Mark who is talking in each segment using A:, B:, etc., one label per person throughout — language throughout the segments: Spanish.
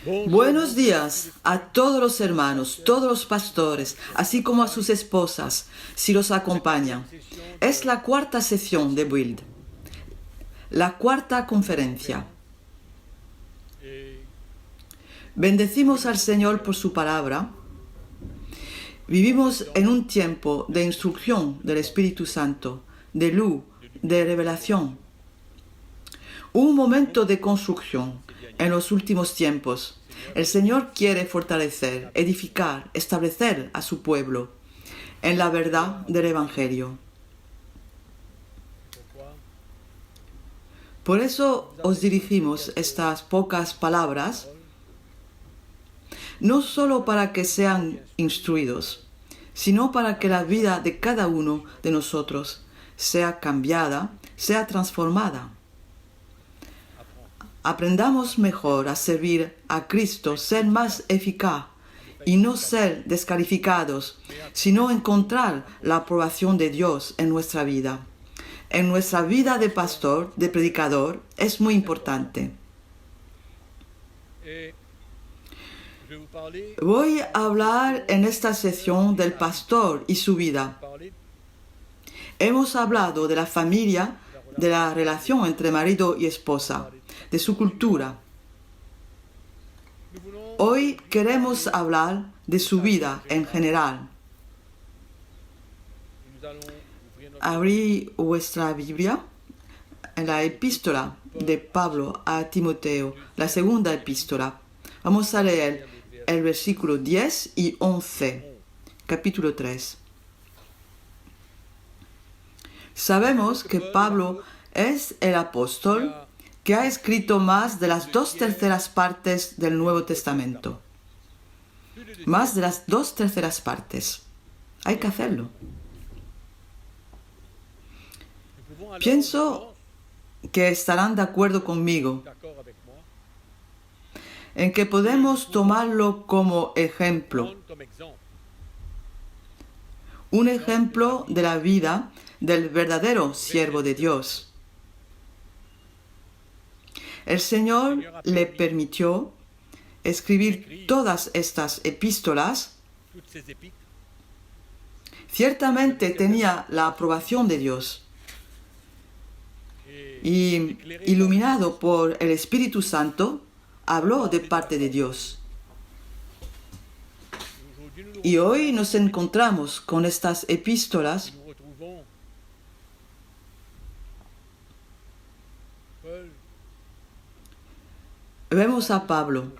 A: Buenos días a todos los hermanos, todos los pastores, así como a sus esposas, si los acompañan. Es la cuarta sesión de Build, la cuarta conferencia. Bendecimos al Señor por su palabra. Vivimos en un tiempo de instrucción del Espíritu Santo, de luz, de revelación. Un momento de construcción en los últimos tiempos. El Señor quiere fortalecer, edificar, establecer a su pueblo en la verdad del Evangelio. Por eso os dirigimos estas pocas palabras, no solo para que sean instruidos, sino para que la vida de cada uno de nosotros sea cambiada, sea transformada. Aprendamos mejor a servir a Cristo, ser más eficaz y no ser descalificados, sino encontrar la aprobación de Dios en nuestra vida. En nuestra vida de pastor, de predicador, es muy importante. Voy a hablar en esta sesión del pastor y su vida. Hemos hablado de la familia, de la relación entre marido y esposa, de su cultura. Hoy queremos hablar de su vida en general. Abrí vuestra Biblia en la epístola de Pablo a Timoteo, la segunda epístola. Vamos a leer el versículo 10 y 11, capítulo 3. Sabemos que Pablo es el apóstol que ha escrito más de las 2/3 partes del Nuevo Testamento. Más de las 2/3 partes. Hay que hacerlo. Pienso que estarán de acuerdo conmigo en que podemos tomarlo como ejemplo. Un ejemplo de la vida del verdadero siervo de Dios. El Señor le permitió escribir todas estas epístolas. Ciertamente tenía la aprobación de Dios. Y iluminado por el Espíritu Santo, habló de parte de Dios. Y hoy nos encontramos con estas epístolas. Vemos a Pablo.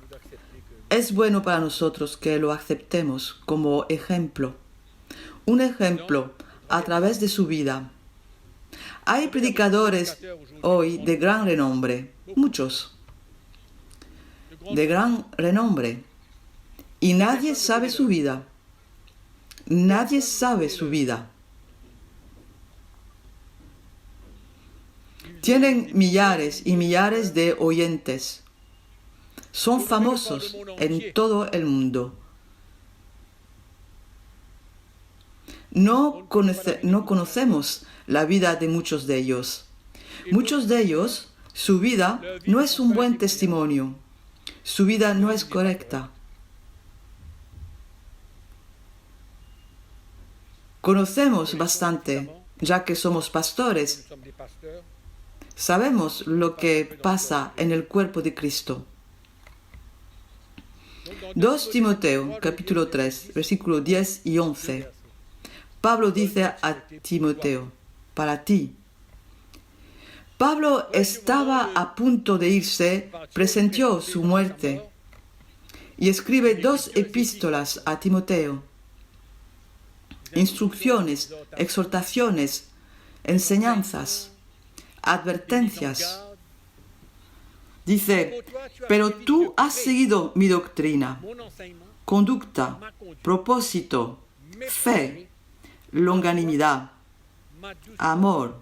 A: Es bueno para nosotros que lo aceptemos como ejemplo. Un ejemplo a través de su vida. Hay predicadores hoy de gran renombre, muchos, de gran renombre, y nadie sabe su vida. Nadie sabe su vida. Tienen millares y millares de oyentes. Son famosos en todo el mundo. No conocemos la vida de muchos de ellos. Muchos de ellos, su vida no es un buen testimonio. Su vida no es correcta. Conocemos bastante, ya que somos pastores. Sabemos lo que pasa en el cuerpo de Cristo. 2 Timoteo, capítulo 3, versículo 10 y 11. Pablo dice a Timoteo, para ti. Pablo estaba a punto de irse, presenció su muerte y escribe 2 epístolas a Timoteo. Instrucciones, exhortaciones, enseñanzas, advertencias. Dice, pero tú has seguido mi doctrina, conducta, propósito, fe, longanimidad, amor,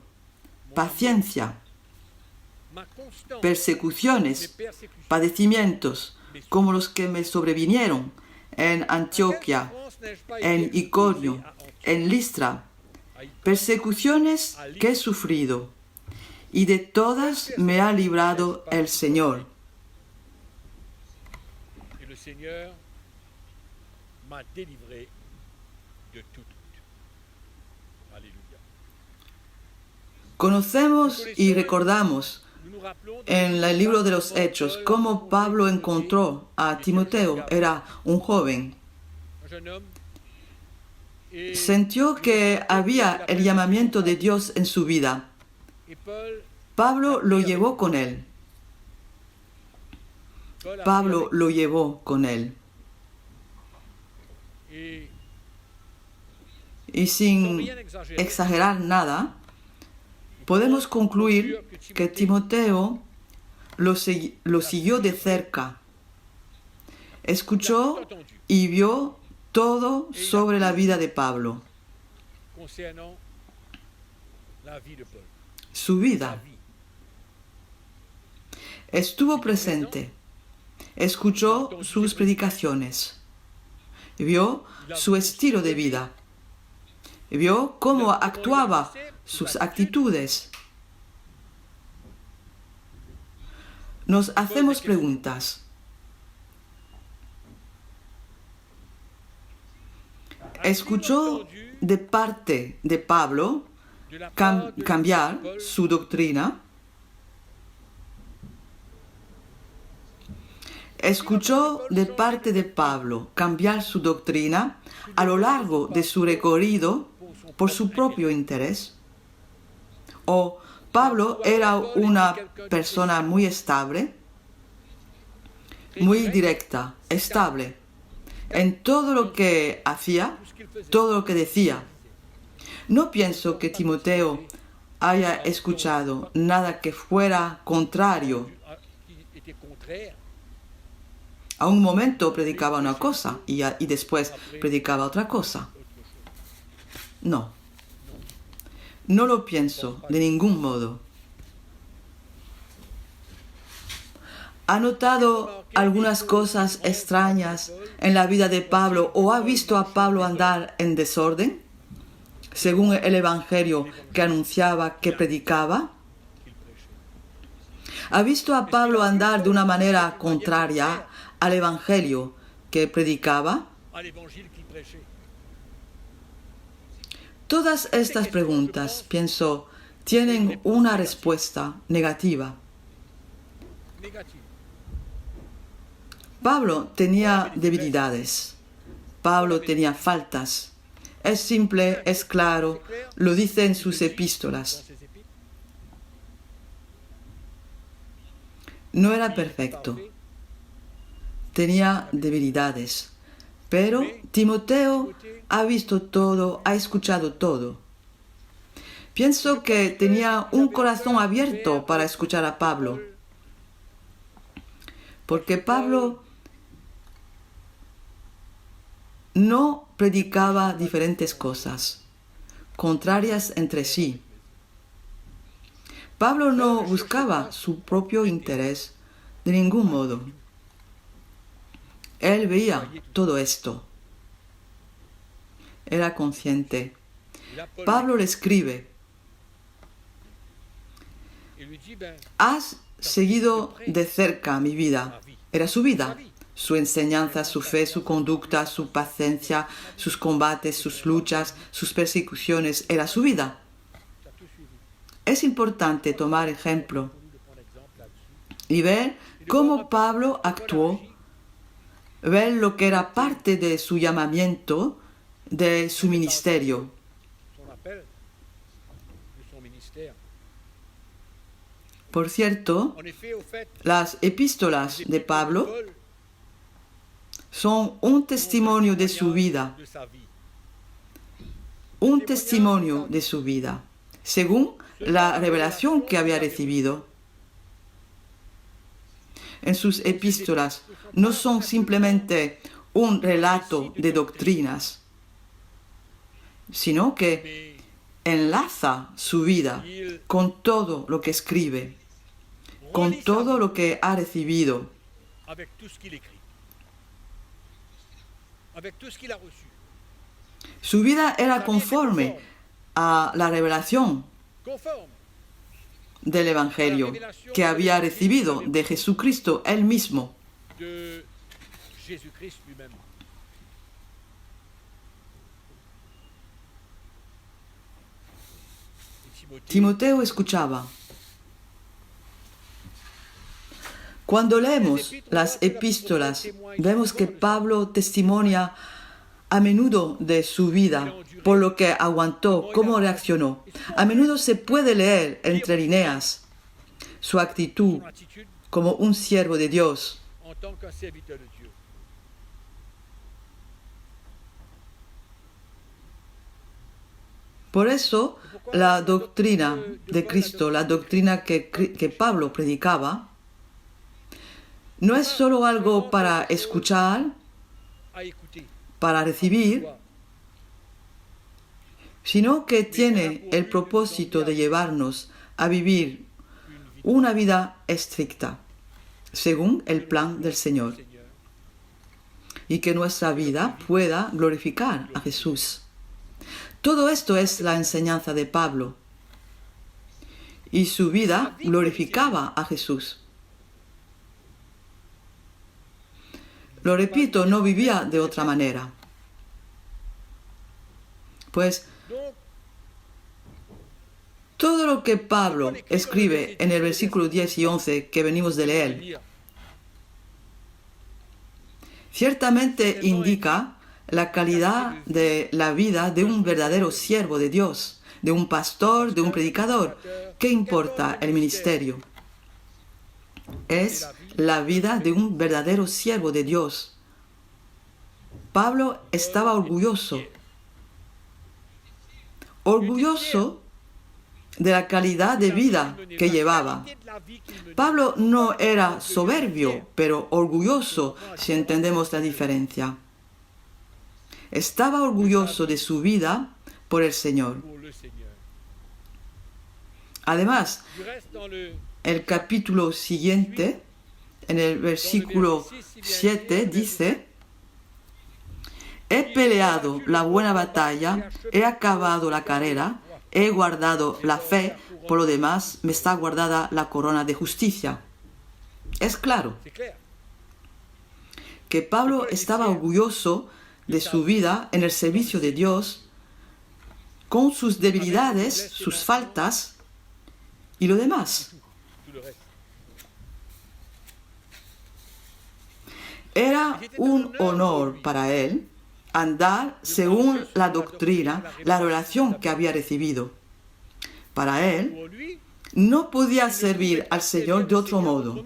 A: paciencia, persecuciones, padecimientos, como los que me sobrevinieron en Antioquía, en Iconio, en Listra, persecuciones que he sufrido, y de todas me ha librado el Señor.
B: Seigneur m'a délivré de toute lutte. Alléluia.
A: Conocemos y recordamos
B: Nous nous rappelons
A: en el libro de los Hechos cómo Pablo encontró a Timoteo. Era un joven.
B: un jeune homme et
A: Sintió que había el llamamiento de Dios en su vida.
B: Paul
A: Pablo lo llevó con él. Pablo lo llevó con él. Y sin exagerar nada, podemos concluir que Timoteo lo siguió de cerca. Escuchó y vio todo sobre la vida de Pablo.
B: concernant la vie de Paul.
A: Su vida. Estuvo presente. Escuchó sus predicaciones. Vio su estilo de vida. Vio cómo actuaba, sus actitudes. Nos hacemos preguntas. Escuchó de parte de Pablo cambiar su doctrina. Escuchó de parte de Pablo cambiar su doctrina a lo largo de su recorrido por su propio interés. O Pablo era una persona muy estable, muy directa, estable, en todo lo que hacía, todo lo que decía. No pienso que Timoteo haya escuchado nada que fuera contrario. A un momento predicaba una cosa y después predicaba otra cosa. No. No lo pienso de ningún modo. ¿Ha notado algunas cosas extrañas en la vida de Pablo o ha visto a Pablo andar en desorden, según el evangelio que anunciaba, que predicaba? ¿Ha visto a Pablo andar de una manera contraria al evangelio que predicaba? Todas estas preguntas, pienso, tienen una respuesta negativa. Pablo tenía debilidades. Pablo tenía faltas. Es simple, es claro, lo dice en sus epístolas. No era perfecto. Tenía debilidades. Pero Timoteo ha visto todo, ha escuchado todo. Pienso que tenía un corazón abierto para escuchar a Pablo. Porque Pablo no predicaba diferentes cosas, contrarias entre sí. Pablo no buscaba su propio interés de ningún modo. Él veía todo esto. Era consciente. Pablo le escribe: has seguido de cerca mi vida. Era su vida. Su enseñanza, su fe, su conducta, su paciencia, sus combates, sus luchas, sus persecuciones. Era su vida. Es importante tomar ejemplo y ver cómo Pablo actuó, ver lo que era parte de su llamamiento, de su ministerio. Por cierto, las epístolas de Pablo son un testimonio de su vida. Un testimonio de su vida, según la revelación que había recibido. En sus epístolas no son simplemente un relato de doctrinas, sino que enlaza su vida con todo lo que escribe, con todo lo que ha recibido, su vida era conforme a la revelación del Evangelio que había recibido de Jesucristo él mismo.
B: Jésus-Christ lui-même. Et Timothée,
A: Timoteo escuchaba. Cuando leemos las epístolas, vemos que Pablo testimonia a menudo de su vida, por lo que aguantó, cómo reaccionó. A menudo se puede leer entre líneas su actitud
B: son attitude
A: como un siervo de Dios.
B: en tant qu'un serviteur de Dieu.
A: Por eso, la doctrina de Cristo, la doctrina que Pablo predicaba, no es solo algo para escuchar,
B: À écouter,
A: para recibir,
B: voir,
A: sino que tiene el propósito de llevarnos a vivir
B: une vie
A: una vida estricta, según el plan del Señor,
B: du Seigneur.
A: y que nuestra vida pueda glorificar a Jesús. Todo esto es la enseñanza de Pablo, y su vida glorificaba a Jesús. Lo repito, no vivía de otra manera. Pues
B: Donc,
A: todo lo que Pablo escribe en el versículo 10 y 11 que venimos de leer,
B: lire,
A: ciertamente indica la calidad de la vida de un verdadero siervo de Dios, de un pastor, de un predicador. ¿Qué importa el ministerio? Es la vida de un verdadero siervo de Dios. Pablo estaba orgulloso de la calidad de vida que llevaba. Pablo no era soberbio, pero orgulloso, si entendemos la diferencia. Estaba orgulloso de su vida por el Señor.
B: pour le Seigneur.
A: Además,
B: Du reste, dans le
A: el capítulo siguiente, en el versículo 7, dice: He peleado la buena batalla, he acabado la carrera, he guardado la fe, por lo demás me está guardada la corona de justicia. Es claro
B: c'est clair.
A: que Pablo estaba orgulloso de su vida en el servicio de Dios, con sus debilidades, sus faltas y lo demás.
B: Tout le reste.
A: Era un honor para él andar según la doctrina, la revelación que había recibido. Para él,
B: Pour lui,
A: no podía servir al Señor de otro modo.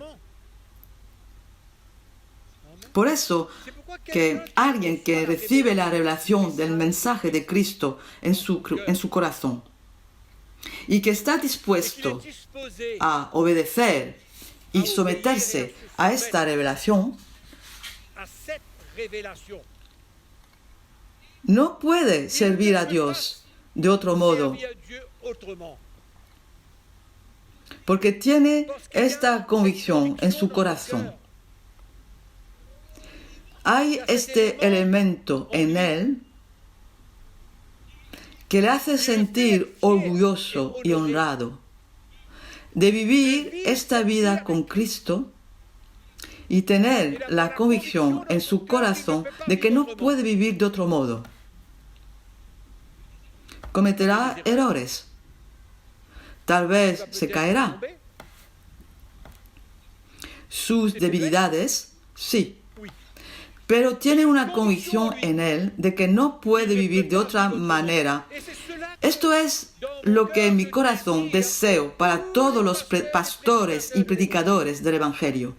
A: Por eso, que alguien que recibe la revelación del mensaje de Cristo en su corazón y que está dispuesto a obedecer y someterse a esta revelación,
B: à cette révélation,
A: no puede servir a Dios de otro modo,
B: servir à Dieu autrement.
A: porque tiene esta convicción en su corazón. Hay este elemento en él que le hace sentir orgulloso y honrado de vivir esta vida con Cristo y tener la convicción en su corazón de que no puede vivir de otro modo. Cometerá errores. Tal vez se caerá. Sus debilidades, sí. Pero tiene una convicción en él de que no puede vivir de otra manera. Esto es lo que en mi corazón deseo para todos los pastores y predicadores del Evangelio.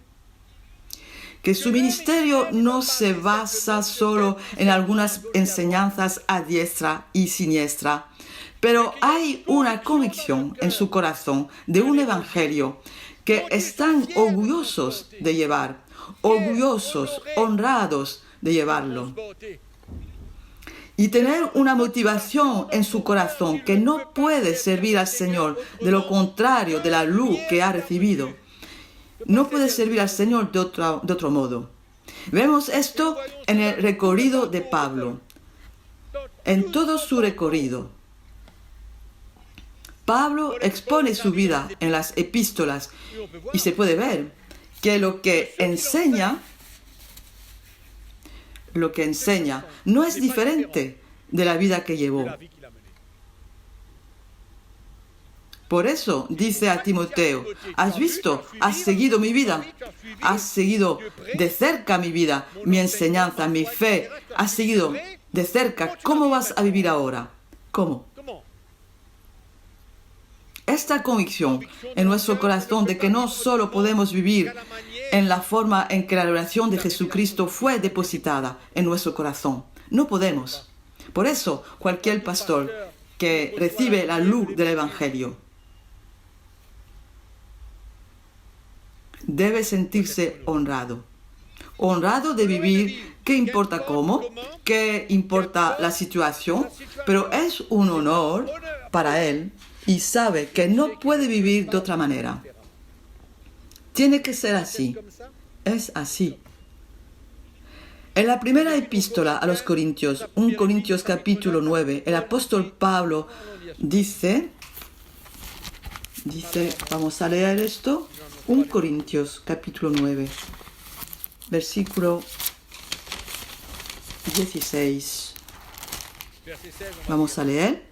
A: Que su ministerio no se basa solo en algunas enseñanzas a diestra y siniestra, pero hay una convicción en su corazón de un Evangelio que están orgullosos de llevar, orgullosos, honrados de llevarlo. Y tener una motivación en su corazón que no puede servir al Señor de lo contrario de la luz que ha recibido. No puede servir al Señor de otro modo. Vemos esto en el recorrido de Pablo, en todo su recorrido. Pablo expone su vida en las epístolas y se puede ver que lo que enseña lo que enseña, no es diferente de la vida que
B: de
A: llevó.
B: la vie qu'il a menée.
A: Por eso dice a Timoteo, ¿has visto? ¿Has seguido mi vida? ¿Has seguido de cerca mi vida, mi enseñanza, mi fe? ¿Has seguido de cerca? ¿Cómo vas a vivir ahora? ¿Cómo?
B: Comment?
A: Esta convicción en nuestro corazón de que no solo podemos vivir en la forma en que la oración de Jesucristo fue depositada en nuestro corazón. No podemos. Por eso, cualquier pastor que recibe la luz del Evangelio debe sentirse honrado. Honrado de vivir, ¿qué importa cómo? ¿Qué importa la situación? Pero es un honor para él y sabe que no puede vivir de otra manera. Tiene que ser así.
B: Comme ça?
A: Es así. En la primera epístola a los Corintios, 1 Corintios capítulo 9, el apóstol Pablo dice, vamos a leer esto, 1 Corintios capítulo 9, versículo 16.
B: Verset 16, on va
A: Vamos a leer.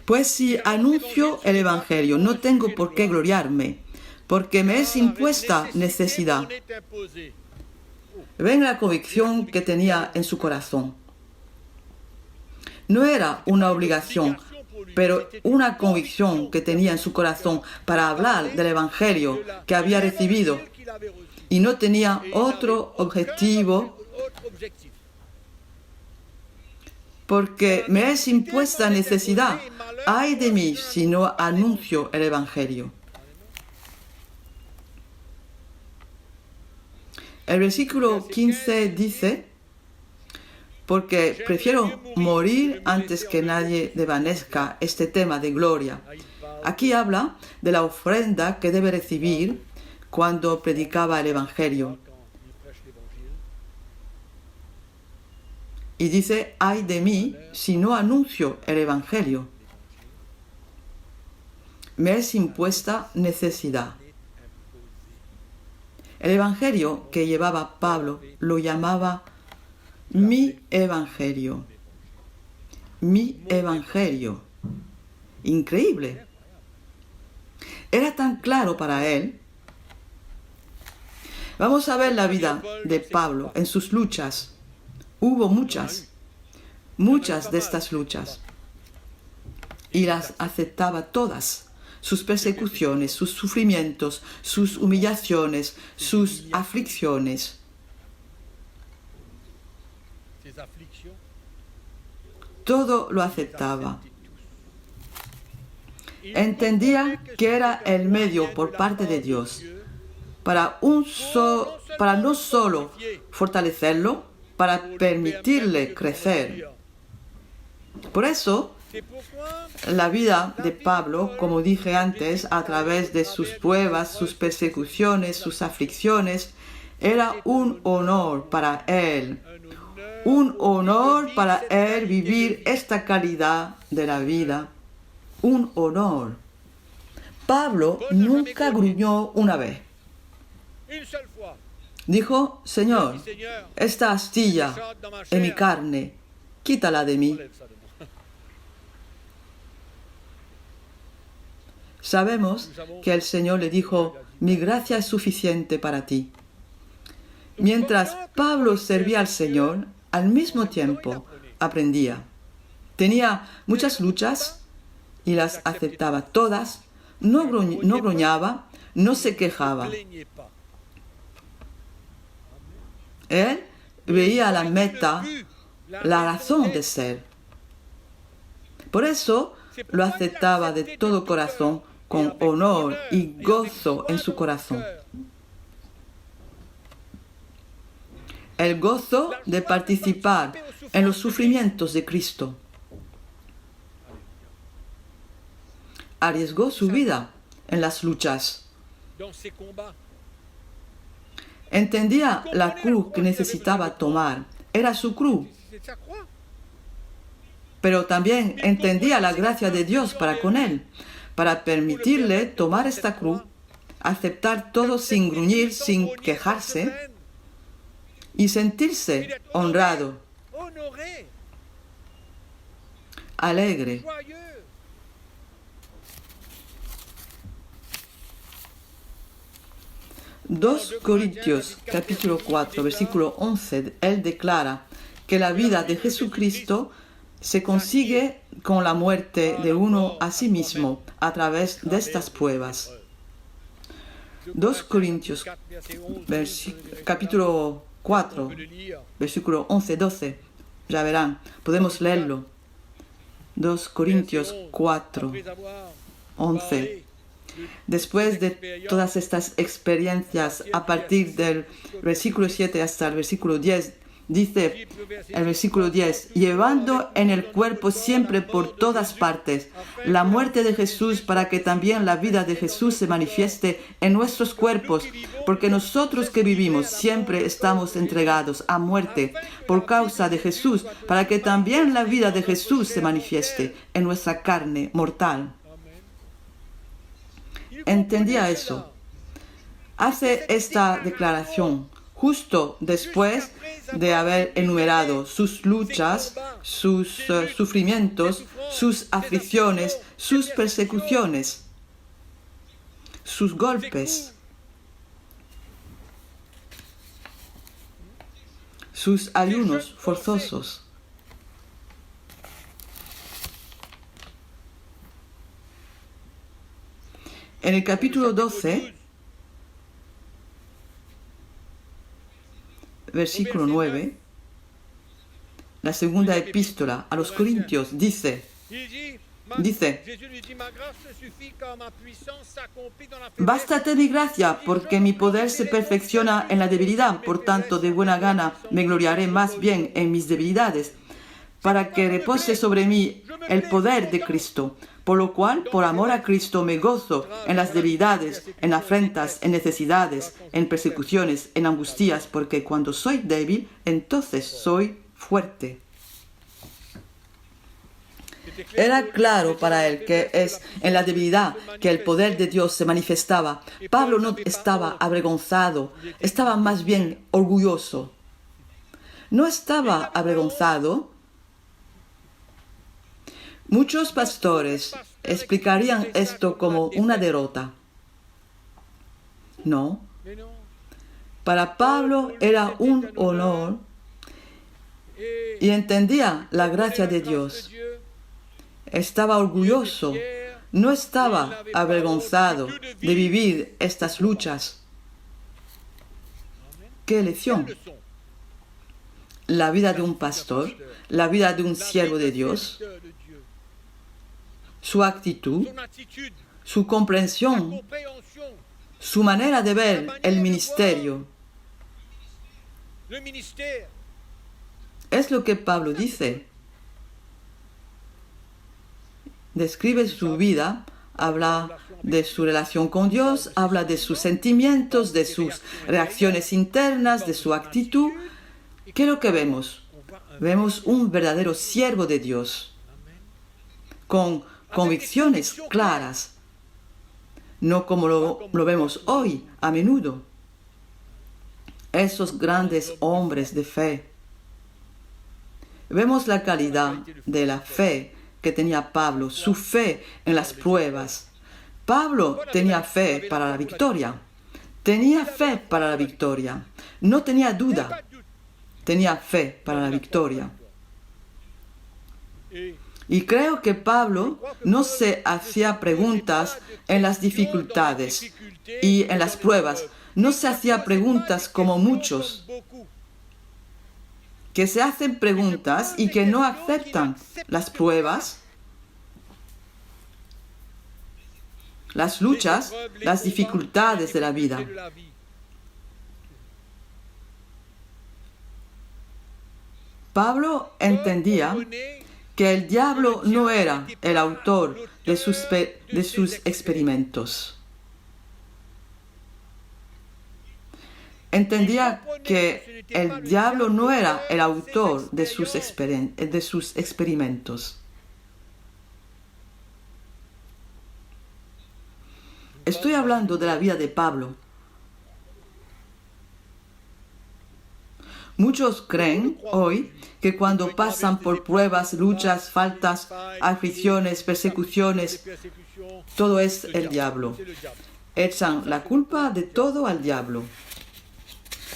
A: Pues si anuncio el Evangelio, no tengo por qué gloriarme, porque me es impuesta necesidad.
B: On est imposé.
A: Ven la convicción que tenía en su corazón. No era una obligación, pero una convicción que tenía en su corazón para hablar del Evangelio que había recibido
B: Qu'il avait reçu.
A: y no tenía otro objetivo
B: Autre objectif.
A: porque me es impuesta necesidad. Ay de mí si no anuncio el Evangelio. El versículo 15 dice, porque prefiero morir antes que nadie desvanezca este tema de gloria. Aquí habla de la ofrenda que debe recibir cuando predicaba el Evangelio.
B: Quand il prêche l'évangile,
A: Y dice, ay de mí si no anuncio el Evangelio. Me es impuesta necesidad. El Evangelio que llevaba Pablo lo llamaba mi Evangelio. Mi Evangelio. Increíble. Era tan claro para él. Vamos a ver la vida de Pablo en sus luchas. Hubo muchas de estas luchas. Y las aceptaba todas. Sus persecuciones, sus sufrimientos, sus humillaciones, sus aflicciones.
B: ses afflictions,
A: Todo lo aceptaba. Entendía que era el medio por parte de Dios para no solo fortalecerlo, para permitirle crecer. Por eso,
B: c'est pourquoi
A: la vida de Pablo, como dije antes, a través de sus pruebas, sus persecuciones, sus aflicciones, era un honor para él. Un honor para él vivir esta calidad de la vida. Un honor. Pablo nunca gruñó una vez.
B: une seule fois,
A: Dijo, Señor,
B: Seigneur,
A: esta astilla
B: chante dans ma
A: en mi
B: chair,
A: carne, quítala de mí.
B: enlève ça de moi.
A: Sabemos que el Señor le dijo, mi gracia es suficiente para ti. Mientras Pablo servía al Señor, al mismo tiempo aprendía. Tenía muchas luchas y las aceptaba todas, no gruñaba, no se quejaba.
B: Plaignez pas.
A: Él veía la meta, la razón de ser. Por eso lo aceptaba de todo corazón, con honor y gozo en su corazón. El gozo de participar en los sufrimientos de Cristo. Arriesgó su vida en las luchas.
B: Dans ses combats,
A: Entendía la cruz que necesitaba tomar. Era su cruz.
B: c'est sa croix.
A: Pero también entendía la gracia de Dios para con él, para permitirle tomar esta cruz, aceptar todo sin gruñir, sin quejarse y sentirse honrado,
B: honoré,
A: alegre.
B: joyeux.
A: 2 Corintios capítulo 4 versículo 11, él declara que la vida de Jesucristo se consigue con la muerte de uno a sí mismo a través de estas pruebas. 2 Corintios capítulo 4 versículo 11-12, ya verán, podemos leerlo. 2 Corintios 4, 11. Después de todas estas experiencias, a partir del versículo 7 hasta el versículo 10, dice el versículo 10, llevando en el cuerpo siempre por todas partes la muerte de Jesús, para que también la vida de Jesús se manifieste en nuestros cuerpos, porque nosotros que vivimos siempre estamos entregados a muerte por causa de Jesús, para que también la vida de Jesús se manifieste en nuestra carne mortal. Entendía eso. Hace esta declaración justo después de haber enumerado sus luchas, sus sufrimientos, sus aflicciones, sus persecuciones, sus golpes, sus ayunos forzosos. En el capítulo 12, versículo 9, la segunda epístola a los Corintios dice, bástate mi gracia, porque mi poder se perfecciona en la debilidad, por tanto de buena gana me gloriaré más bien en mis debilidades, para que repose sobre mí el poder de Cristo. Por lo cual, por amor a Cristo, me gozo en las debilidades, en afrentas, en necesidades, en persecuciones, en angustias, porque cuando soy débil, entonces soy fuerte. Era claro para él que es en la debilidad que el poder de Dios se manifestaba. Pablo no estaba avergonzado, estaba más bien orgulloso. No estaba avergonzado. Muchos pastores explicarían esto como una derrota. No. Para Pablo era un honor y entendía la gracia de Dios. Estaba orgulloso, no estaba avergonzado de vivir estas luchas. ¿Qué lección? La vida de un pastor, la vida de un siervo de Dios, su actitud, su comprensión, su manera de ver el ministerio. Es lo que Pablo dice. Describe su vida, habla de su relación con Dios, habla de sus sentimientos, de sus reacciones internas, de su actitud. ¿Qué es lo que vemos? Vemos un verdadero siervo de Dios, con convicciones claras, no como lo vemos hoy a menudo. Esos grandes hombres de fe. Vemos la calidad de la fe que tenía Pablo, su fe en las pruebas. Pablo tenía fe para la victoria. Tenía fe para la victoria. No tenía duda. Tenía fe para la victoria. Y creo que Pablo no se hacía preguntas en las dificultades y en las pruebas. No se hacía preguntas como muchos que se hacen preguntas y que no aceptan las pruebas, las luchas, las dificultades de la vida. Pablo entendía que el diablo no era el autor de sus experimentos. Entendía que el diablo no era el autor de sus experimentos. Estoy hablando de la vida de Pablo. Muchos creen hoy que cuando pasan por pruebas, luchas, faltas, aflicciones, persecuciones, todo es el diablo. Echan la culpa de todo al diablo.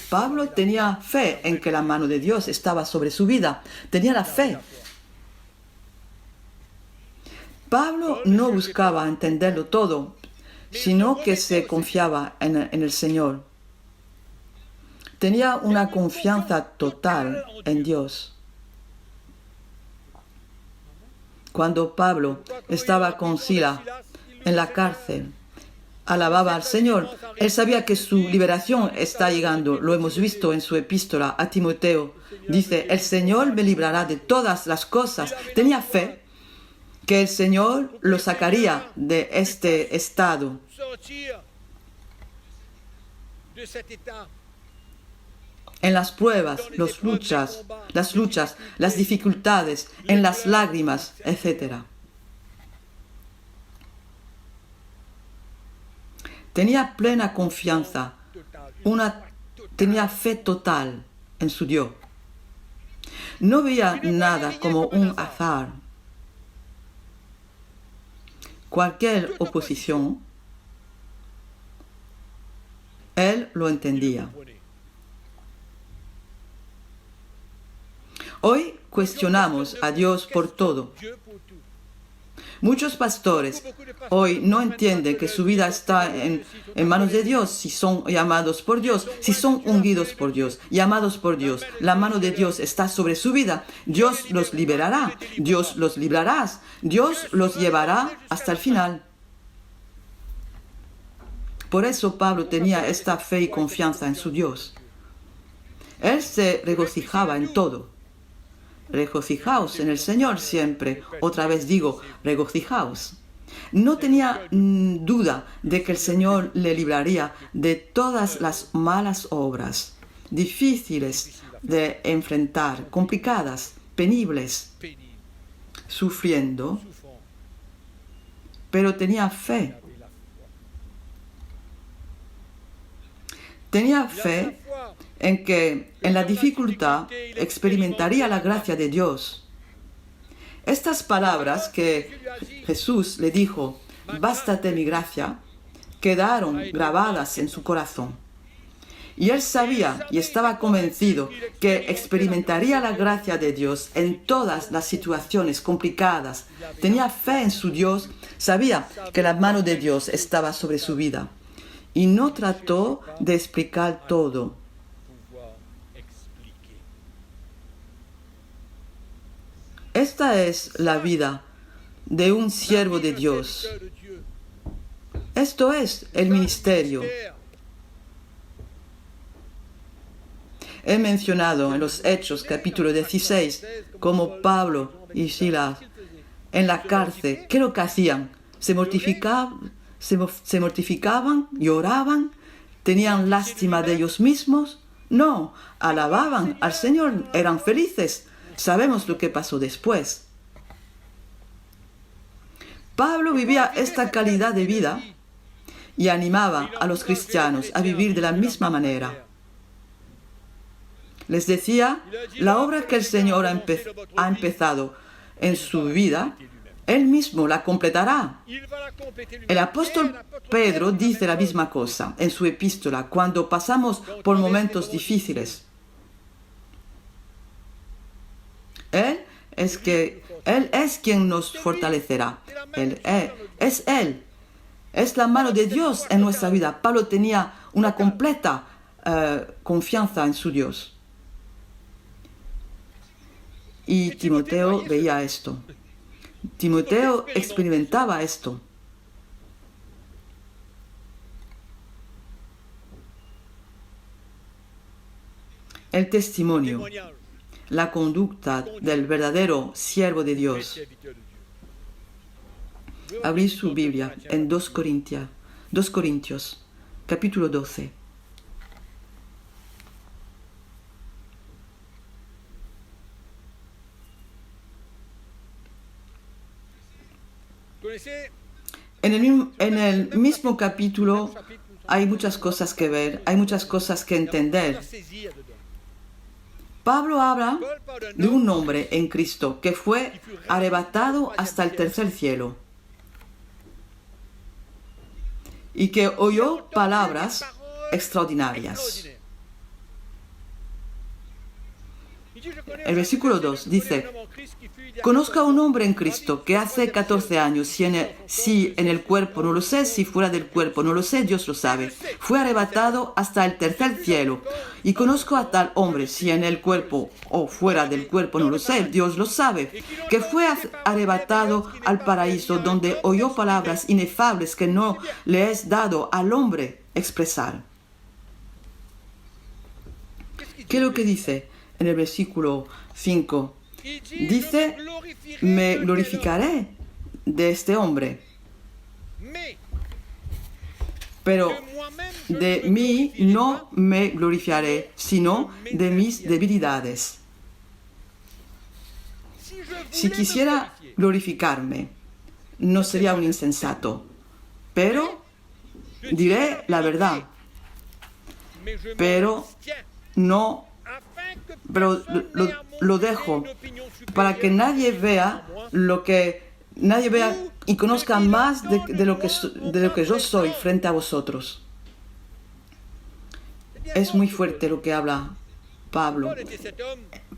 A: Pablo tenía fe en que la mano de Dios estaba sobre su vida. Tenía la fe. Pablo no buscaba entenderlo todo, sino que se confiaba en el Señor. Tenía una confianza total en Dios. Cuando Pablo estaba con Sila en la cárcel, alababa al Señor. Él sabía que su liberación está llegando. Lo hemos visto en su epístola a Timoteo. Dice, el Señor me librará de todas las cosas. Tenía fe que el Señor lo sacaría de este estado. En las pruebas, las luchas, las dificultades, en las lágrimas, etc. Tenía plena confianza, tenía fe total en su Dios. No veía nada como un azar. Cualquier oposición, él lo entendía. Hoy cuestionamos a Dios por todo. Muchos pastores hoy no entienden que su vida está en manos de Dios, si son llamados por Dios, si son ungidos por Dios, llamados por Dios. La mano de Dios está sobre su vida. Dios los liberará, Dios los librará, Dios los llevará hasta el final. Por eso Pablo tenía esta fe y confianza en su Dios. Él se regocijaba en todo. Regocijaos en el Señor siempre. Otra vez digo, regocijaos. No tenía duda de que el Señor le libraría de todas las malas obras, difíciles de enfrentar, complicadas, penibles, sufriendo, pero tenía fe. Tenía fe en que en la dificultad experimentaría la gracia de Dios. Estas palabras que Jesús le dijo, bástate mi gracia, quedaron grabadas en su corazón. Y él sabía y estaba convencido que experimentaría la gracia de Dios en todas las situaciones complicadas. Tenía fe en su Dios, sabía que la mano de Dios estaba sobre su vida. Y no trató de explicar todo. Esta es la vida de un siervo de Dios. Esto es el ministerio. He mencionado en los Hechos, capítulo 16, como Pablo y Silas en la cárcel, ¿qué es lo que hacían? Se mortificaban, lloraban, tenían lástima de ellos mismos. No, alababan al Señor, eran felices. Sabemos lo que pasó después. Pablo vivía esta calidad de vida y animaba a los cristianos a vivir de la misma manera. Les decía, la obra que el Señor ha empezado en su vida, Él mismo la completará. El apóstol Pedro dice la misma cosa en su epístola cuando pasamos por momentos difíciles. Él es quien nos fortalecerá. Él. Es la mano de Dios en nuestra vida. Pablo tenía una completa confianza en su Dios. Y Timoteo veía esto. Timoteo experimentaba esto. El testimonio, la conducta del verdadero siervo de Dios. Abrid su Biblia en 2 Corintios, capítulo 12. En el mismo capítulo hay muchas cosas que ver, hay muchas cosas que entender. Pablo habla de un hombre en Cristo que fue arrebatado hasta el tercer cielo y que oyó palabras extraordinarias. El versículo 2 dice: conozco a un hombre en Cristo que hace 14 años, si en el cuerpo no lo sé, si fuera del cuerpo no lo sé, Dios lo sabe, fue arrebatado hasta el tercer cielo. Y conozco a tal hombre, si en el cuerpo o fuera del cuerpo no lo sé, Dios lo sabe, que fue arrebatado al paraíso, donde oyó palabras inefables que no le es dado al hombre expresar. ¿Qué es lo que dice en el versículo 5? Dice: me glorificaré de este hombre, pero de mí no me glorificaré, sino de mis debilidades. Si quisiera glorificarme, no sería un insensato, pero diré la verdad, pero lo dejo para que nadie vea y conozca más de lo que yo soy frente a vosotros. Es muy fuerte lo que habla Pablo.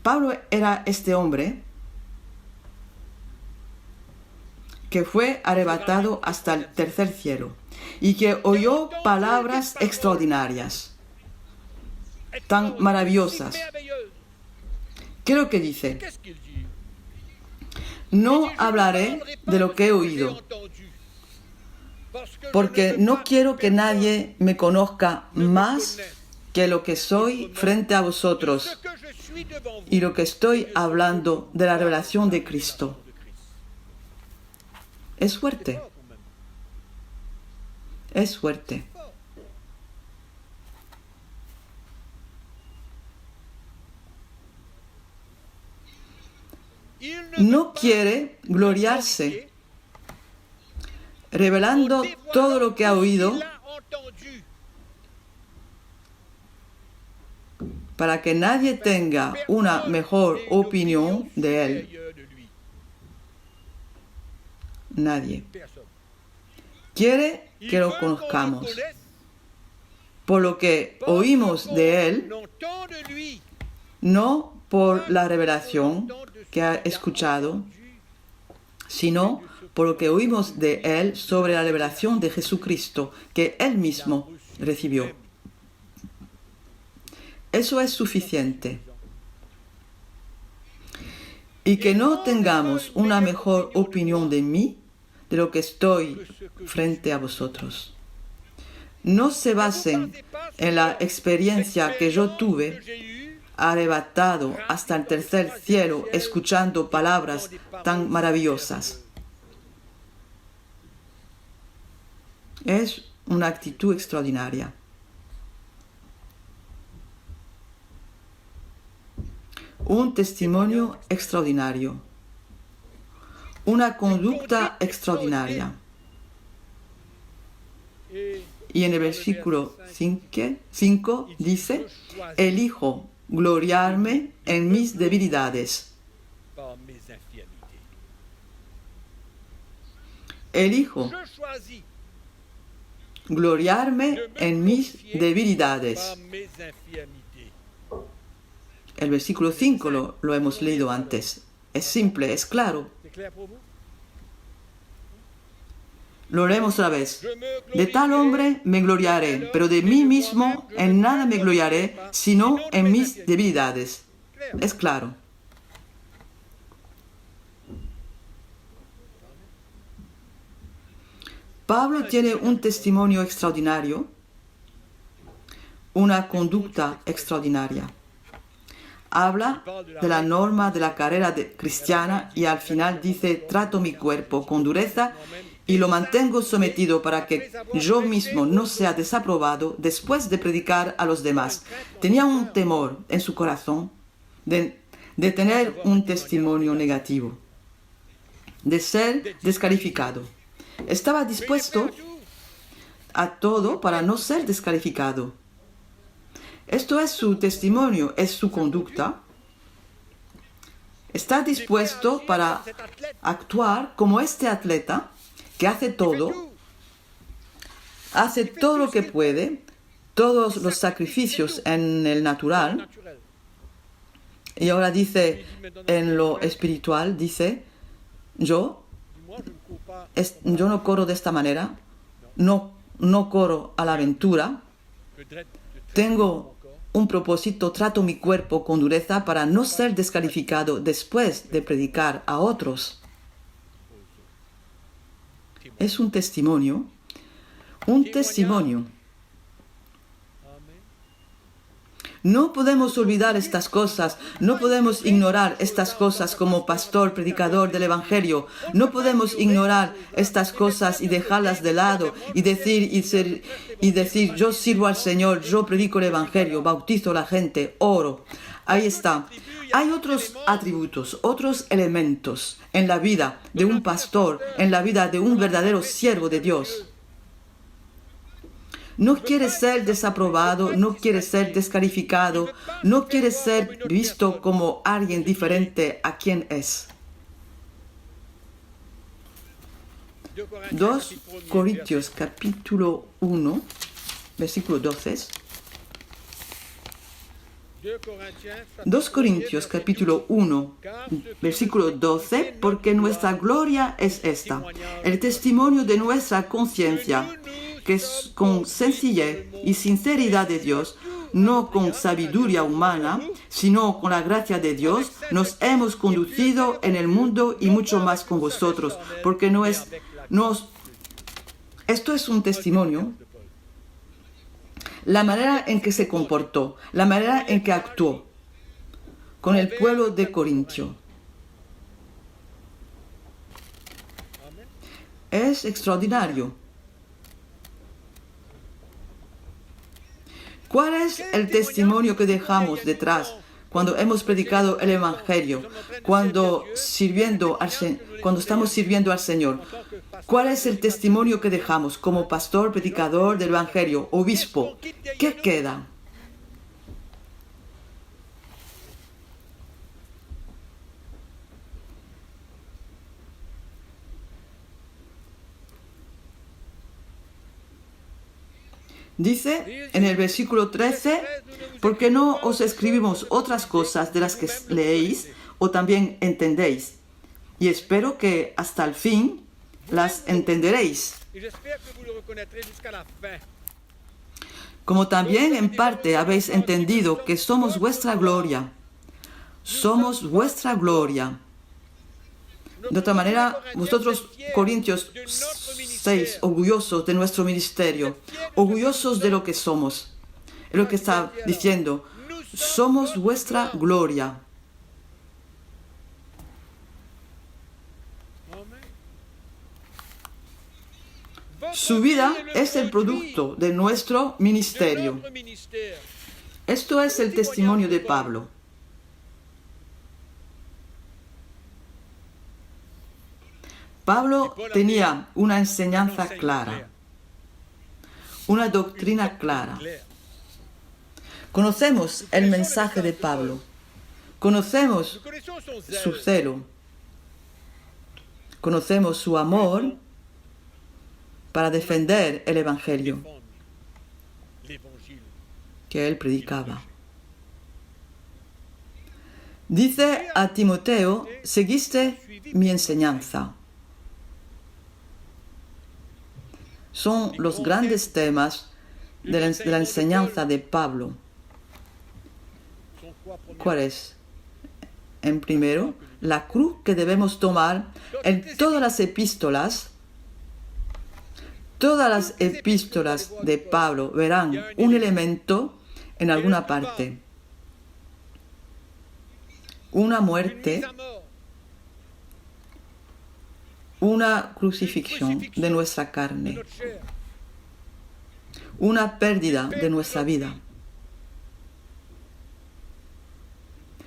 A: Pablo era este hombre que fue arrebatado hasta el tercer cielo y que oyó palabras extraordinarias, tan maravillosas. ¿Qué es lo que dice? No hablaré de lo que he oído, porque no quiero que nadie me conozca más que lo que soy frente a vosotros y lo que estoy hablando de la revelación de Cristo. Es fuerte. Es fuerte. No quiere gloriarse revelando todo lo que ha oído para que nadie tenga una mejor opinión de él. Nadie. Quiere que lo conozcamos por lo que oímos de él, no por la revelación que ha escuchado, sino por lo que oímos de él sobre la revelación de Jesucristo que él mismo recibió. Eso es suficiente. Y que no tengamos una mejor opinión de mí, de lo que estoy frente a vosotros. No se basen en la experiencia que yo tuve, arrebatado hasta el tercer cielo, escuchando palabras tan maravillosas. Es una actitud extraordinaria. Un testimonio extraordinario. Una conducta extraordinaria. Y en el versículo 5 dice: elijo gloriarme en mis debilidades. Elijo gloriarme en mis debilidades. El versículo 5 lo hemos leído antes. Es simple, es claro. Lo leemos otra vez. De tal hombre me gloriaré, pero de mí mismo en nada me gloriaré, sino en mis debilidades. Es claro. Pablo tiene un testimonio extraordinario, una conducta extraordinaria. Habla de la norma de la carrera cristiana y al final dice: trato mi cuerpo con dureza y lo mantengo sometido para que yo mismo no sea desaprobado después de predicar a los demás. Tenía un temor en su corazón de tener un testimonio negativo, de ser descalificado. Estaba
B: Mais il est
A: dispuesto
B: prêt à tout.
A: a todo para no ser descalificado. Esto es su testimonio, es su conducta. Está
B: Il est prêt à
A: dispuesto
B: agir
A: para
B: comme cet athlète
A: actuar como este atleta que hace
B: qui fait
A: todo,
B: tout.
A: hace todo lo que puede, todos los sacrificios en el natural,
B: Naturel.
A: y ahora dice en lo espiritual, dice, yo
B: Dis-moi, je ne cours pas.
A: yo no corro de esta manera, no corro a la aventura,
B: Je traite
A: tengo
B: mon corps.
A: un propósito, trato mi cuerpo con dureza para no ser descalificado después de predicar a otros. Es un testimonio, un testimonio.
B: Amen.
A: No podemos olvidar estas cosas, no podemos ignorar estas cosas como pastor, predicador del Evangelio. No podemos ignorar estas cosas y dejarlas de lado y decir, yo sirvo al Señor, yo predico el Evangelio, bautizo a la gente, oro. Ahí está. Hay otros atributos, otros elementos en la vida de un pastor, en la vida de un verdadero siervo de Dios. No quiere ser desaprobado, no quiere ser descalificado, no quiere ser visto como alguien diferente a quien es. 2 Corintios capítulo 1, versículo 12. 2 Corintios capítulo 1, versículo 12, porque nuestra gloria es esta, el testimonio de nuestra conciencia, que es con sencillez y sinceridad de Dios, no con sabiduría humana, sino con la gracia de Dios, nos hemos conducido en el mundo y mucho más con vosotros, porque esto es un testimonio. La manera en que se comportó, la manera en que actuó con el pueblo de Corintio. Es extraordinario. ¿Cuál es el testimonio que dejamos detrás cuando hemos predicado el Evangelio, cuando estamos sirviendo al Señor? ¿Cuál es el testimonio que dejamos como pastor, predicador del Evangelio, obispo? ¿Qué queda? Dice en el versículo 13, porque no os escribimos otras cosas de las que leéis o también entendéis, y espero que hasta el fin las entenderéis, como también en parte habéis entendido que somos vuestra gloria. Somos vuestra gloria. De otra manera, vosotros, Corintios 6, orgullosos de nuestro ministerio, orgullosos de lo que somos. Es lo que está diciendo. Somos vuestra gloria. Su vida es el producto de nuestro ministerio. Esto es el testimonio de Pablo. Pablo tenía una enseñanza clara, una doctrina clara. Conocemos el mensaje de Pablo, conocemos su celo, conocemos su amor para defender el Evangelio que él predicaba. Dice a Timoteo, seguiste mi enseñanza. Son los grandes temas de la enseñanza de Pablo. ¿Cuál es? En primero, la cruz que debemos tomar en todas las epístolas. Todas las epístolas de Pablo verán un elemento en alguna parte. Una muerte, una crucifixión de nuestra carne, una pérdida de nuestra vida.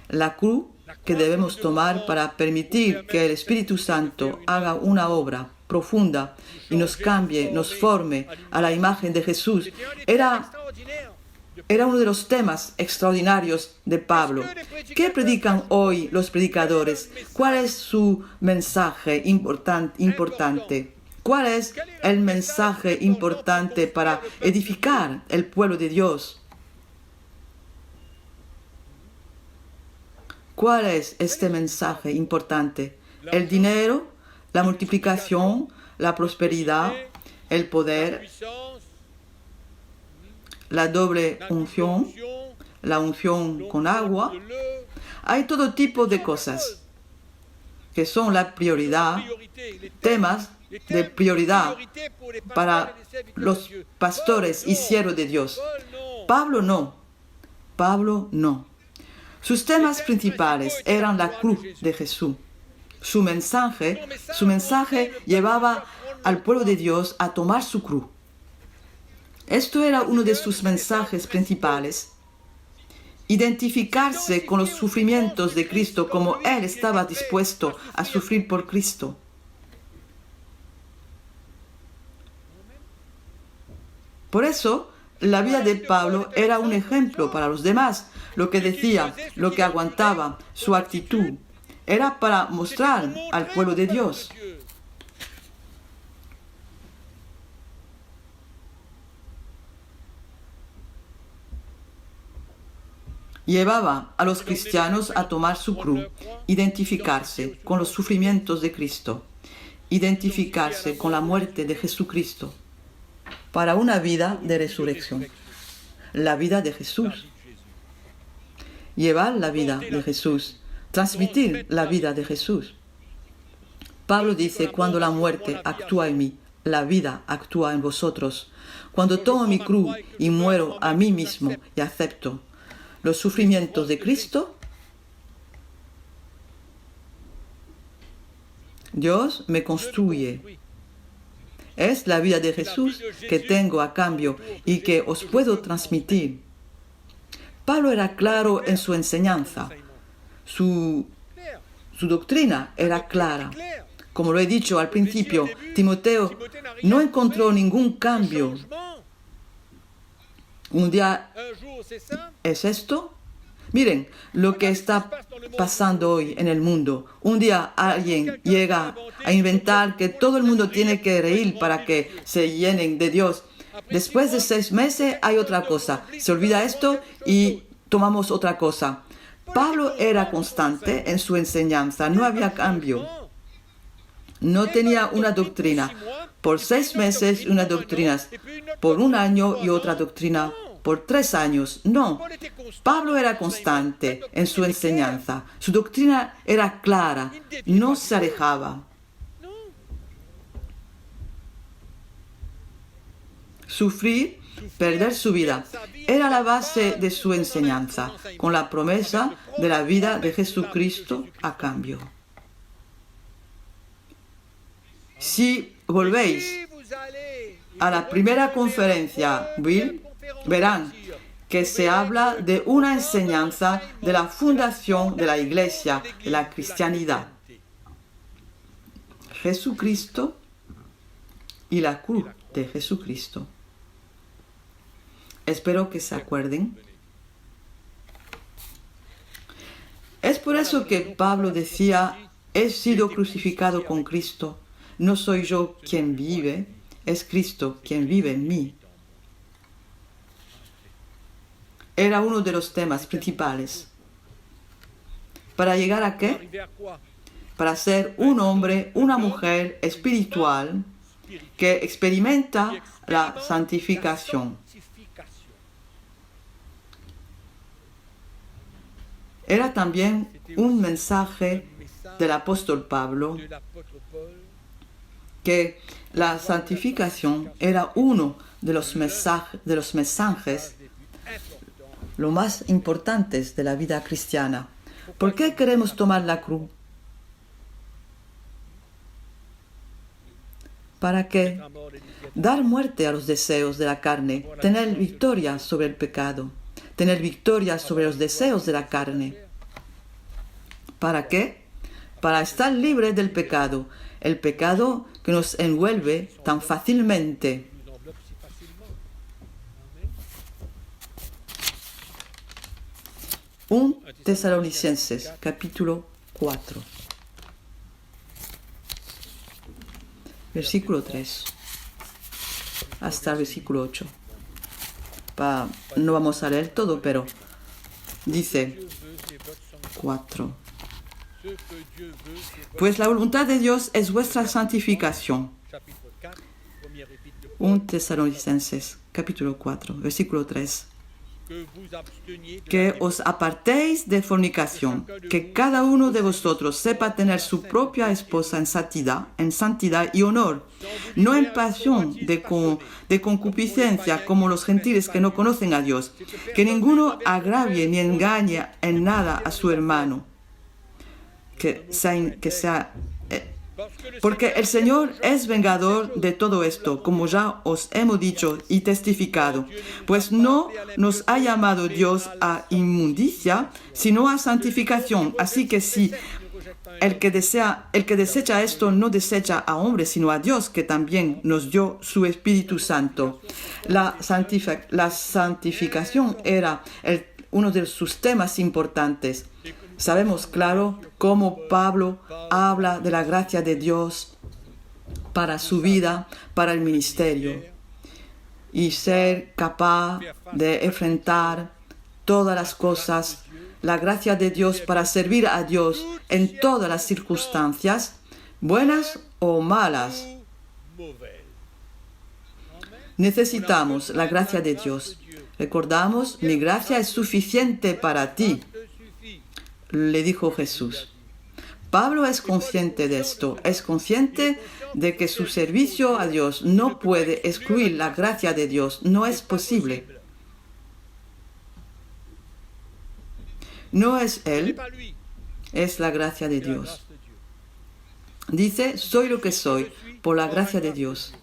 A: La cruz que debemos tomar para permitir que el Espíritu Santo haga una obra. profunda y nos cambie, nos forme a la imagen de Jesús. Era uno de los temas extraordinarios de Pablo. ¿Qué predican hoy los predicadores? ¿Cuál es su mensaje importante? ¿Cuál es el mensaje importante para edificar el pueblo de Dios? ¿Cuál es este mensaje importante? El dinero, la multiplicación, la prosperidad, el poder, la doble unción, la unción con agua. Hay todo tipo de cosas que son la prioridad, temas de prioridad para los pastores y siervos de Dios. Pablo no. Pablo no. Sus temas principales eran la cruz de Jesús. Su mensaje llevaba al pueblo de Dios a tomar su cruz. Esto era uno de sus mensajes principales. Identificarse con los sufrimientos de Cristo como Él estaba dispuesto a sufrir por Cristo. Por eso, la vida de Pablo era un ejemplo para los demás. Lo que decía, lo que aguantaba, su actitud, era para mostrar al pueblo de Dios. Llevaba a los cristianos a tomar su cruz, identificarse con los sufrimientos de Cristo, identificarse con la muerte de Jesucristo, para una vida de resurrección, la vida de Jesús. Llevar la vida de Jesús, transmitir la vida de Jesús. Pablo dice, cuando la muerte actúa en mí, la vida actúa en vosotros. Cuando tomo mi cruz y muero a mí mismo y acepto los sufrimientos de Cristo, Dios me construye. Es la vida de Jesús que tengo a cambio y que os puedo transmitir. Pablo era claro en su enseñanza. Su doctrina era clara. Como lo he dicho al principio, Timoteo no encontró ningún cambio. Un día es esto. Miren lo que está pasando hoy en el mundo. Un día alguien llega a inventar que todo el mundo tiene que reír para que se llenen de Dios. Después de 6 meses hay otra cosa. Se olvida esto y tomamos otra cosa. Pablo era constante en su enseñanza. No había cambio. No tenía una doctrina. Por 6 meses una doctrina. Por 1 año y otra doctrina. Por 3 años. No. Pablo era constante en su enseñanza. Su doctrina era clara. No se alejaba. Sufrir, perder su vida, era la base de su enseñanza, con la promesa de la vida de Jesucristo a cambio. Si volvéis a la primera conferencia, verán que se habla de una enseñanza de la fundación de la iglesia, de la cristianidad. Jesucristo y la cruz de Jesucristo. Espero que se acuerden. Es por eso que Pablo decía, he sido crucificado con Cristo. No soy yo quien vive, es Cristo quien vive en mí. Era uno de los temas principales. ¿Para llegar a qué? Para ser un hombre, una mujer espiritual que experimenta la santificación. Era también un mensaje del apóstol Pablo que la santificación era uno de los mensajes lo más importantes de la vida cristiana. ¿Por qué queremos tomar la cruz? ¿Para qué? Dar muerte a los deseos de la carne, tener victoria sobre el pecado, tener victoria sobre los deseos de la carne. ¿Para qué? Para estar libre del pecado, el pecado que nos envuelve tan fácilmente.
B: nous enveloppe si facilement. Amen.
A: 1 Tesalonicenses, capítulo 4, versículo 3, hasta el versículo 8. No vamos a leer todo, pero dice
B: Dieu veut, c'est votre sanctification.
A: 4.
B: Ce que Dieu veut, c'est votre
A: Pues la voluntad de Dios es vuestra santificación.
B: chapitre 4, première épître de
A: 1 Tesalonicenses, capítulo 4, versículo 3.
B: que vous absteniez de
A: Que
B: la
A: os apartéis de fornicación, que cada uno de vosotros sepa tener su propia esposa en santidad y honor, no en pasión de concupiscencia como los gentiles que no conocen a Dios, que ninguno agravie ni engañe en nada a su hermano, porque el Señor es vengador de todo esto, como ya os hemos dicho y testificado, pues no nos ha llamado Dios a inmundicia, sino a santificación. Así que si el que desecha esto no desecha a hombres, sino a Dios, que también nos dio su Espíritu Santo. La santificación era uno de sus temas importantes. Sabemos claro cómo Pablo habla de la gracia de Dios para su vida, para el ministerio, y ser capaz de enfrentar todas las cosas, la gracia de Dios para servir a Dios en todas las circunstancias, buenas o malas. Necesitamos la gracia de Dios. Recordamos, mi gracia es suficiente para ti, le dijo Jesús. Pablo es consciente de esto, es consciente de que su servicio a Dios no puede excluir la gracia de Dios, no es posible. No es él, es la gracia de Dios. Dice, soy lo que soy por la gracia de Dios.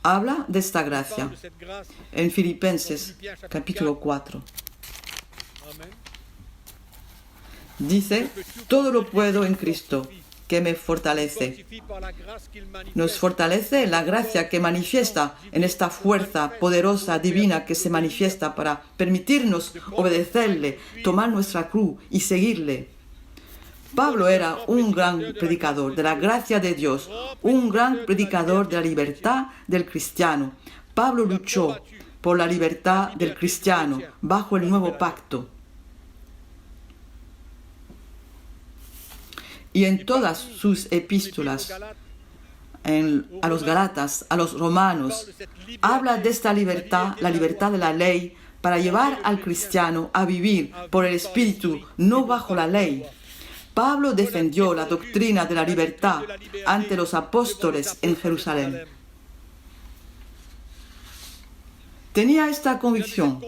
A: Habla de esta gracia en Filipenses capítulo 4. Dice, todo lo puedo en Cristo, que me fortalece. Nos fortalece la gracia que manifiesta en esta fuerza poderosa, divina, que se manifiesta para permitirnos obedecerle, tomar nuestra cruz y seguirle. Pablo era un gran predicador de la gracia de Dios, un gran predicador de la libertad del cristiano. Pablo luchó por la libertad del cristiano bajo el nuevo pacto. Y en todas sus epístolas, a los Galatas, a los romanos, habla de esta libertad, la libertad de la ley, para llevar al cristiano a vivir por el Espíritu, no bajo la ley. Pablo defendió la doctrina de la libertad ante los apóstoles en Jerusalén. Tenía esta convicción.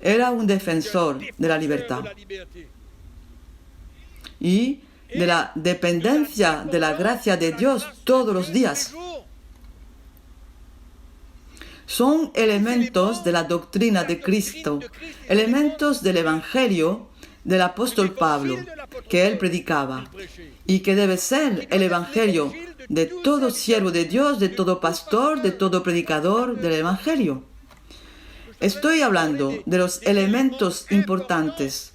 A: Era un defensor de la libertad y de la dependencia de la gracia de Dios todos los días. Son elementos de la doctrina de Cristo, elementos del Evangelio del apóstol Pablo que él predicaba y que debe ser el Evangelio de todo siervo de Dios, de todo pastor, de todo predicador del Evangelio. Estoy hablando de los elementos importantes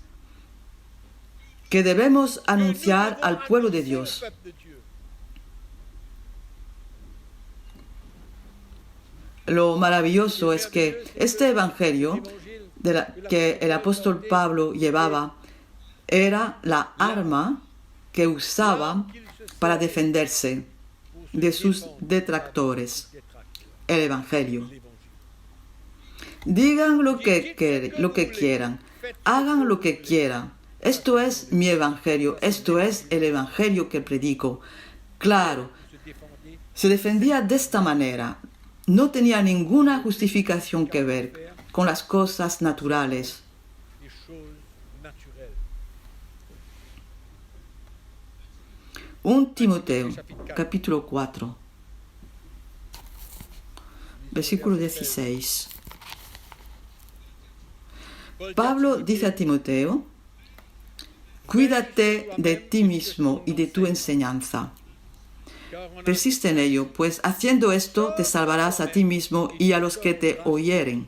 A: que debemos anunciar al pueblo de Dios. Lo maravilloso es que este evangelio que el apóstol Pablo llevaba era la arma que usaba para defenderse de sus detractores, el evangelio. Digan lo que quieran, hagan lo que quieran. Esto es mi evangelio, esto es el evangelio que predico. Claro, se defendía de esta manera. No tenía ninguna justificación que ver con las cosas naturales. 1 Timoteo, capítulo 4, versículo 16. Pablo dice a Timoteo, Cuídate de ti mismo y de tu enseñanza. Persiste en ello, pues haciendo esto te salvarás a ti mismo y a los que te oyeren.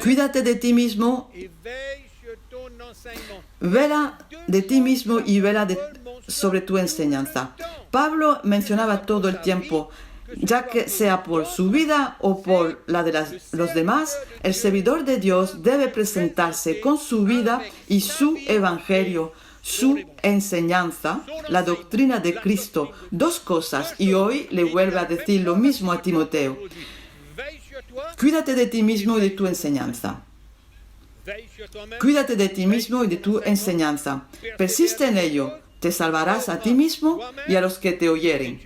A: Cuídate de ti mismo, vela de ti mismo y vela sobre tu enseñanza. Pablo mencionaba todo el tiempo, ya que sea por su vida o por la de los demás, el servidor de Dios debe presentarse con su vida y su evangelio, su enseñanza, la doctrina de Cristo, dos cosas, y hoy le vuelve a decir lo mismo a Timoteo. Cuídate de ti mismo y de tu enseñanza. Cuídate de ti mismo y de tu enseñanza. Persiste en ello, te salvarás a ti mismo y a los que te oyeren.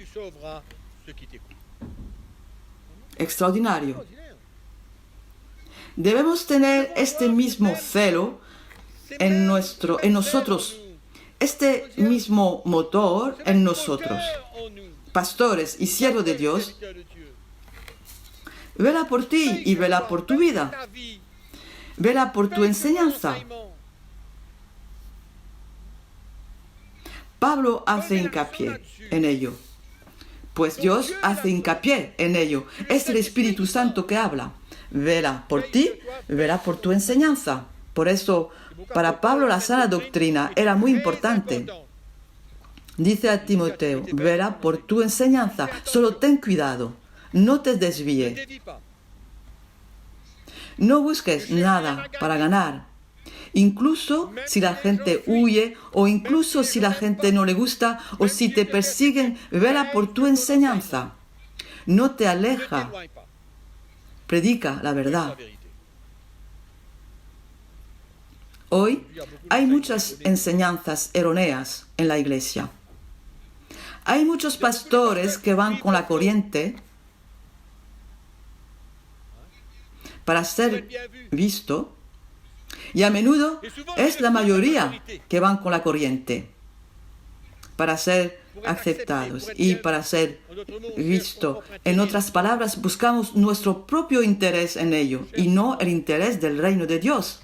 A: Extraordinario. Debemos tener este mismo celo en nosotros, este mismo motor en nosotros. Pastores y siervos de Dios, vela por ti y vela por tu vida. Vela por tu enseñanza. Pablo hace hincapié en ello, pues Dios hace hincapié en ello. Es el Espíritu Santo que habla. Vela por ti, vela por tu enseñanza. Por eso, para Pablo la sana doctrina era muy importante. Dice a Timoteo, vela por tu enseñanza, solo ten cuidado, no te desvíes. No busques nada para ganar. Incluso si la gente huye o incluso si la gente no le gusta o si te persiguen, vela por tu enseñanza. No te aleja. Predica la verdad. Hoy hay muchas enseñanzas erróneas en la iglesia. Hay muchos pastores que van con la corriente para ser visto, y a menudo es la mayoría que van con la corriente para ser aceptados y para ser visto. En otras palabras, buscamos nuestro propio interés en ello y no el interés del reino de Dios.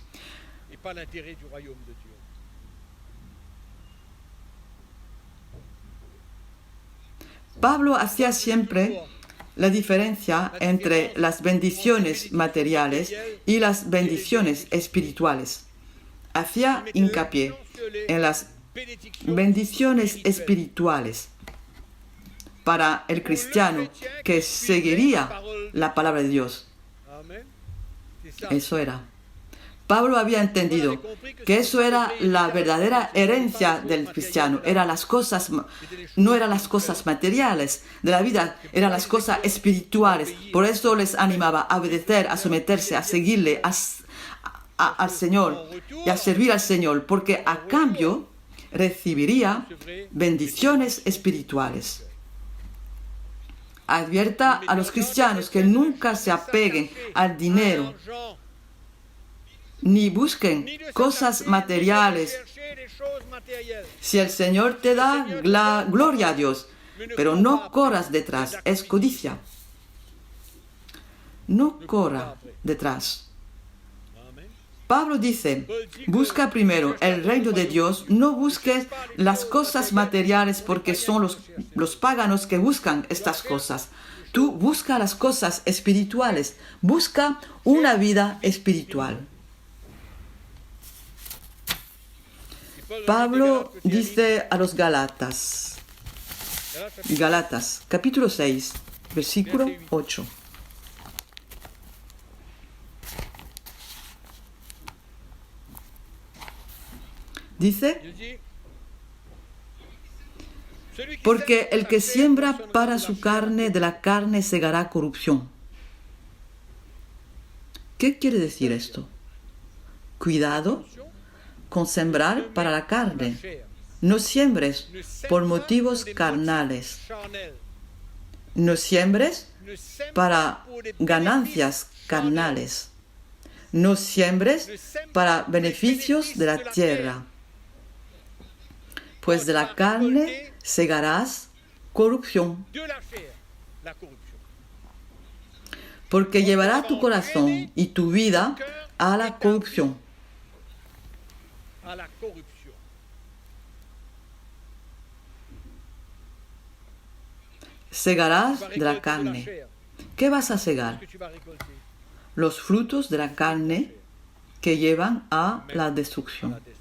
A: Pablo hacía siempre la diferencia entre las bendiciones materiales y las bendiciones espirituales. Hacía hincapié en las bendiciones espirituales para el cristiano que seguiría la palabra de Dios. Eso era. Pablo había entendido que eso era la verdadera herencia del cristiano. No eran las cosas materiales de la vida, eran las cosas espirituales. Por eso les animaba a obedecer, a someterse, a seguirle al Señor y a servir al Señor, porque a cambio recibiría bendiciones espirituales. Advierta a los cristianos que nunca se apeguen al dinero, ni busquen cosas materiales. Si el Señor te da la gloria a Dios, pero no corras detrás, es codicia. No corra detrás. Pablo dice, busca primero el reino de Dios, no busques las cosas materiales porque son los paganos que buscan estas cosas. Tú busca las cosas espirituales, busca una vida espiritual. Pablo dice a los Gálatas, capítulo 6, versículo 8. Dice, porque el que siembra para su carne, de la carne segará corrupción. ¿Qué quiere decir esto? Cuidado con sembrar para la carne. No siembres por motivos carnales. No siembres para ganancias carnales. No siembres para beneficios de la tierra. Pues de la carne segarás corrupción. Porque llevará tu corazón y tu vida a la corrupción.
B: à la corruption.
A: Segarás
B: Tu vas
A: de la
B: récolter de la
A: carne.
B: chair.
A: ¿Qué vas a
B: Qu'est-ce
A: segar?
B: que tu vas récolter?
A: Los frutos de la carne que llevan a la
B: À
A: destrucción.
B: la destruction.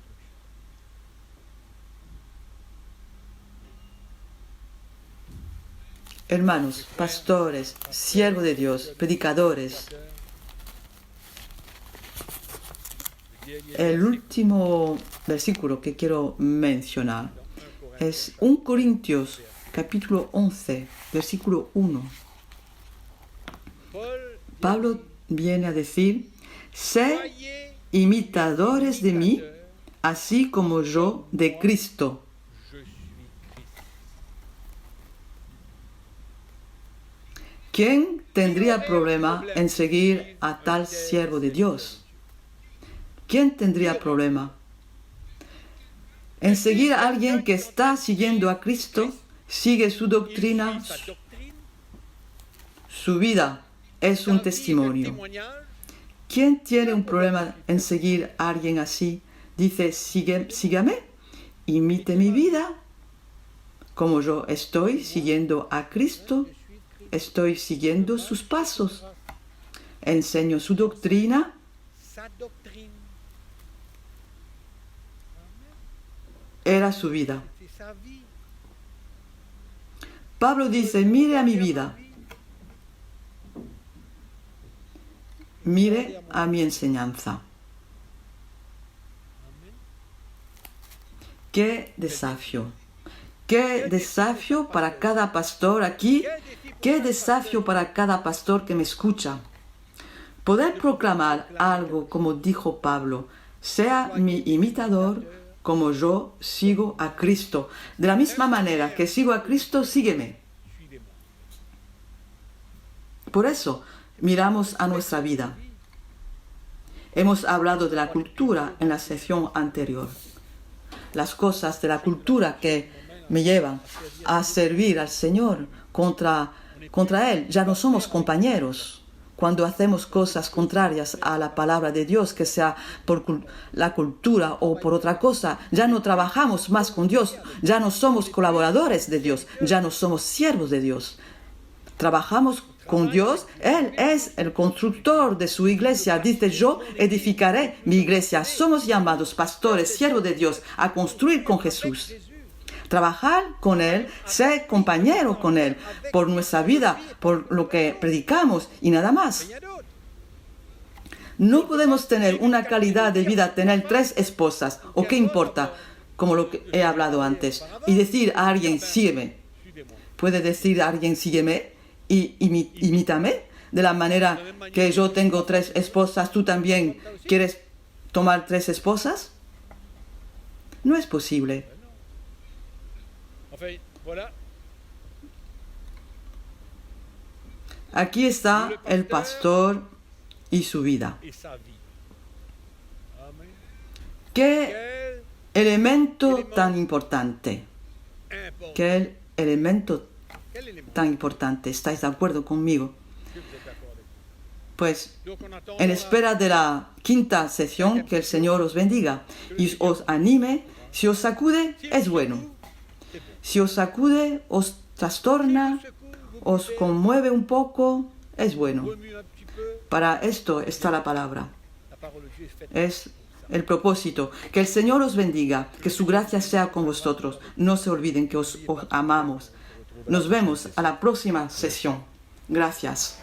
A: Hermanos, pastores, siervos de Dios, predicadores, el último versículo que quiero mencionar es 1 Corintios capítulo 11, versículo 1. Pablo viene a decir, sé
B: Soyez
A: imitadores de mí,
B: imitateurs,
A: así como yo de Cristo.
B: je suis Christ.
A: ¿Quién tendría problema en seguir a tal siervo de Dios? ¿Quién tendría problema en seguir a alguien que está siguiendo a Cristo, sigue su doctrina,
B: Sa doctrine,
A: su vida es
B: sa
A: un
B: vie est un
A: testimonio?
B: témoignage.
A: ¿Quién tiene un problema en seguir a alguien así? Dice, sígame, imite mi vida, como yo estoy siguiendo a Cristo,
B: Je suis Christ.
A: estoy siguiendo sus pasos, enseño su doctrina,
B: Sa doctrine,
A: era su vida.
B: c'est sa vie.
A: Pablo dice, mire a mi vida, mire a mi enseñanza.
B: Amen.
A: ¡Qué desafío! ¡Qué desafío para cada pastor aquí! ¡Qué desafío para cada pastor que me escucha! Poder proclamar algo como dijo Pablo, sea mi imitador como yo sigo a Cristo. De la misma manera que sigo a Cristo, sígueme.
B: Suivez-moi.
A: Por eso miramos a nuestra vida. Hemos hablado de la cultura en la sesión anterior. Las cosas de la cultura que me llevan a servir al Señor contra Él. Ya no somos compañeros. Cuando hacemos cosas contrarias a la palabra de Dios, que sea por la cultura o por otra cosa, ya no trabajamos más con Dios, ya no somos colaboradores de Dios, ya no somos siervos de Dios. Trabajamos con Dios, Él es el constructor de su iglesia. Dice, yo edificaré mi iglesia. Somos llamados pastores, siervos de Dios, a construir con Jesús. Trabajar con Él, ser compañero con Él, por nuestra vida, por lo que predicamos y nada más.
B: Rien d'autre.
A: No podemos tener una calidad de vida, tener 3 esposas, o qué importa, como lo que he hablado antes, y decir a alguien, sígueme.
B: Suivez-moi.
A: Puede decir a alguien, sígueme y imítame, de la manera que yo tengo 3 esposas, ¿tú también quieres tomar 3 esposas? No es posible.
B: Enfin, voilà.
A: Aquí está el pastor y su vida.
B: Et sa vie. Amen.
A: ¿Qué
B: Quel
A: elemento tan importante?
B: important.
A: ¿Qué elemento
B: Quel élément?
A: tan importante? ¿Estáis de acuerdo conmigo?
B: Que vous êtes d'accord avec moi?
A: Pues
B: Donc on attend
A: en espera de la 5ª sesión, que el Señor os bendiga y os anime. Si os sacude, es bueno.
B: c'est bon.
A: Si os sacude, os trastorna, os conmueve un poco, es bueno.
B: Remue un petit peu.
A: Para esto está la palabra.
B: La parole de Dieu est faite.
A: Es el propósito. Que el Señor os bendiga, que su gracia sea con vosotros. No se olviden que os amamos. Nos vemos a la próxima sesión. Gracias.